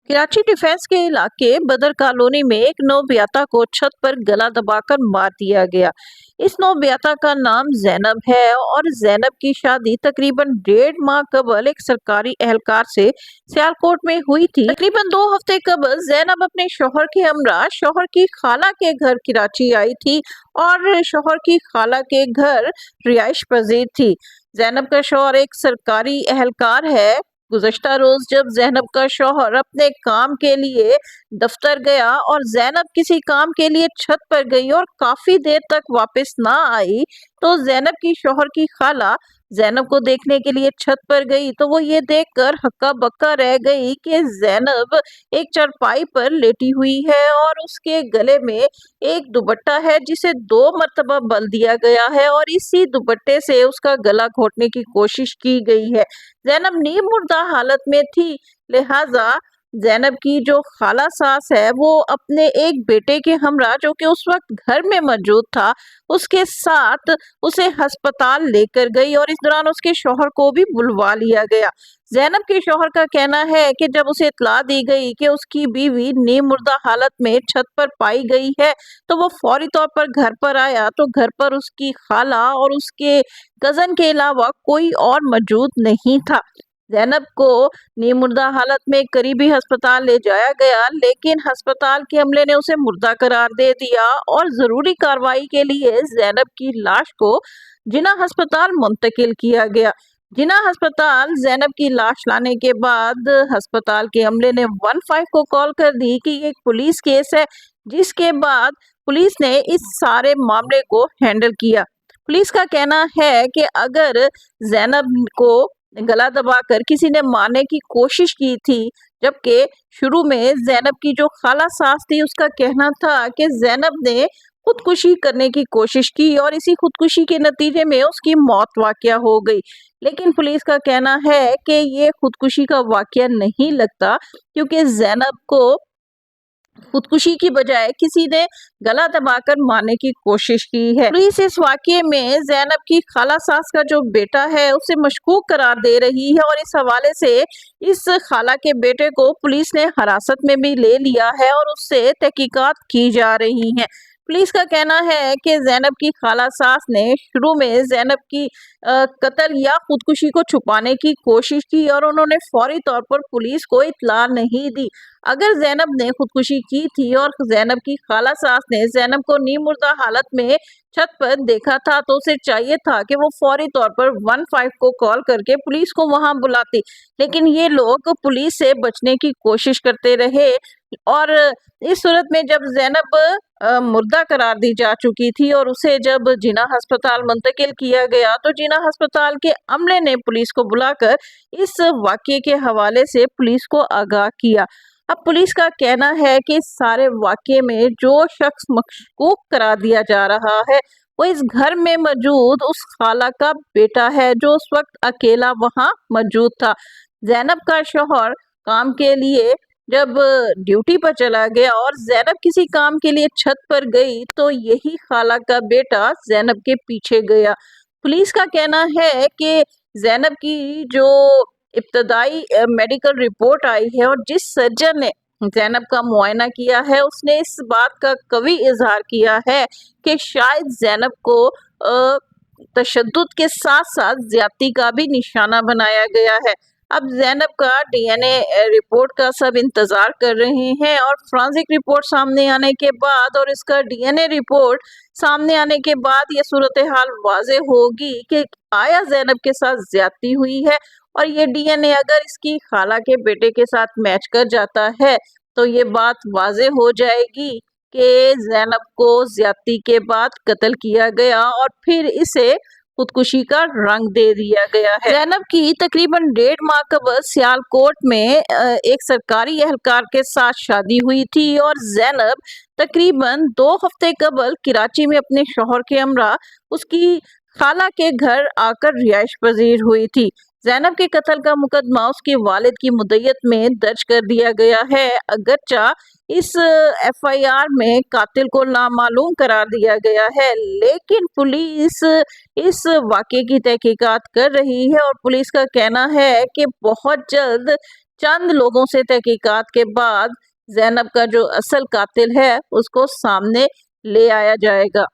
Karachi defence के इलाके बदर कॉलोनी में एक नववियाता को छत पर गला दबाकर मार दिया गया। इस नववियाता का नाम जैनब है और जैनब की शादी तकरीबन 1.5 माह कबल एक सरकारी एहलकार से सियालकोट में हुई थी। तकरीबन 2 हफ्ते कबल जैनब अपने शौहर के हमरा शौहर की खाला के घर कराची आई थी और शौहर की खाला के घर रिहाइश पजीर थी। जैनब का शौहर एक सरकारी एहलकार है। गुज़श्ता रोज जब जैनब का शौहर अपने काम के लिए दफ्तर गया और जैनब किसी काम के लिए छत पर गई और काफी देर तक वापस ना आई, तो जैनब की शौहर की खाला जैनब को देखने के लिए छत पर गई तो वो ये देखकर हक्का बक्का रह गई कि जैनब एक चारपाई पर लेटी हुई है और उसके गले में एक दुपट्टा है जिसे 2 मरतबा बल दिया गया है और इसी दुपट्टे से उसका गला घोटने की कोशिश की गई है। जैनब नीम मुर्दा हालत में थी, लिहाजा जैनब की जो खाला सास है वो अपने एक बेटे के हमरा जो कि उस वक्त घर में मौजूद था उसके साथ उसे अस्पताल लेकर गई और इस दौरान उसके शौहर को भी बुलवा लिया गया। जैनब के शौहर का कहना है कि जब उसे इत्तला दी गई कि उसकी बीवी नीम मुर्दा हालत में छत पर पाई गई है तो वो फौरी तौर पर घर पर आया तो घर पर उसकी खाला और उसके कजन के अलावा कोई और मौजूद नहीं था। जैनब को नीम मुर्दा हालत में करीबी अस्पताल ले जाया गया, लेकिन अस्पताल के अमले ने उसे मुर्दा करार दे दिया और जरूरी कार्रवाई के लिए जैनब की लाश को जिना अस्पताल मुंतकिल किया गया। जिना अस्पताल जैनब की लाश लाने के बाद अस्पताल के अमले ने 15 को कॉल कर दी कि ये एक पुलिस केस है, जिसके बाद पुलिस ने इस सारे मामले को हैंडल किया। पुलिस का कहना है कि अगर जैनब को गला दबाकर किसी ने मारने की कोशिश की थी, जबकि शुरू में जैनब की जो खाला सास थी उसका कहना था कि जैनब ने खुदकुशी करने की कोशिश की और इसी खुदकुशी के नतीजे में उसकी मौत वाकया हो गई। लेकिन पुलिस का कहना है कि ये खुदकुशी का वाकया नहीं लगता, क्योंकि जैनब को खुदकुशी की बजाय किसी ने गला दबाकर मारने की कोशिश की है। पुलिस इस वाकये में जैनब की खाला सास का जो बेटा है उसे मशकूक करार दे रही है और इस हवाले से इस खाला के बेटे को पुलिस ने हिरासत में भी ले लिया है और उससे तहकीकात की जा रही हैं। पुलिस का कहना है कि जैनब की खाला सास ने शुरू में जैनब की कत्ल या खुदकुशी को छुपाने की कोशिश की और उन्होंने फौरी तौर पर पुलिस को इत्तला नहीं दी। अगर जैनब ने खुदकुशी की थी और जैनब की खाला सास ने जैनब को नीम मुर्दा हालत में छत पर देखा था तो उसे चाहिए था कि वो फौरी तौर पर 15 को कॉल करके पुलिस को वहां बुलाती, लेकिन ये लोग पुलिस से बचने की कोशिश करते रहे और इस सूरत में जब जैनब मुर्दा करार दी जा चुकी थी और उसे जब जिना अस्पताल मुंतकिल किया गया तो जिना अस्पताल के अमले ने पुलिस को बुलाकर इस वाकये के हवाले से पुलिस को आगाह किया। अब पुलिस का कहना है कि इस सारे वाकये में जो शख्स मशकूक करार दिया जा रहा है वो इस घर में मौजूद उस खाला का बेटा है जो उस वक्त अकेला वहां मौजूद था। जैनब का शौहर काम के लिए जब ड्यूटी पर चला गया और जैनब किसी काम के लिए छत पर गई तो यही खाला का बेटा जैनब के पीछे गया। पुलिस का कहना है कि जैनब की जो इब्तदाई मेडिकल रिपोर्ट आई है और जिस सर्जन ने जैनब का मुआयना किया है उसने इस बात का कवी इजहार किया है कि शायद जैनब को तशद्दुद के साथ साथ ज्यादती का भी निशाना बनाया गया है। अब जैनब का डीएनए रिपोर्ट का सब इंतजार कर रहे हैं और फॉरेंसिक रिपोर्ट सामने आने के बाद और इसका डीएनए रिपोर्ट सामने आने के बाद ये सूरत हाल वाज़ेह होगी कि आया जैनब के साथ ज्यादती हुई है और ये डीएनए अगर इसकी खाला के बेटे के साथ मैच कर जाता है तो ये बात वाज़ेह हो जाएगी कि जैनब को ज्यादती के बाद कत्ल किया गया और फिर इसे खुदकुशी का रंग दे दिया गया है। जैनब की तकरीबन 1.5 माह कबल सियालकोट में एक सरकारी एहलकार के साथ शादी हुई थी और जैनब तकरीबन 2 हफ्ते कबल कराची में अपने शौहर के हमरा उसकी खाला के घर आकर रिहाइश पजीर हुई थी। जैनब के कत्ल का मुकदमा उसके वालिद की मुद्दत में दर्ज कर दिया गया है, अगरचा इस एफआईआर में कातिल को नामालूम करार दिया गया है, लेकिन पुलिस इस वाकये की तहकीकात कर रही है और पुलिस का कहना है कि बहुत जल्द चंद लोगों से तहकीकात के बाद जैनब का जो असल कातिल है उसको सामने ले आया जाएगा।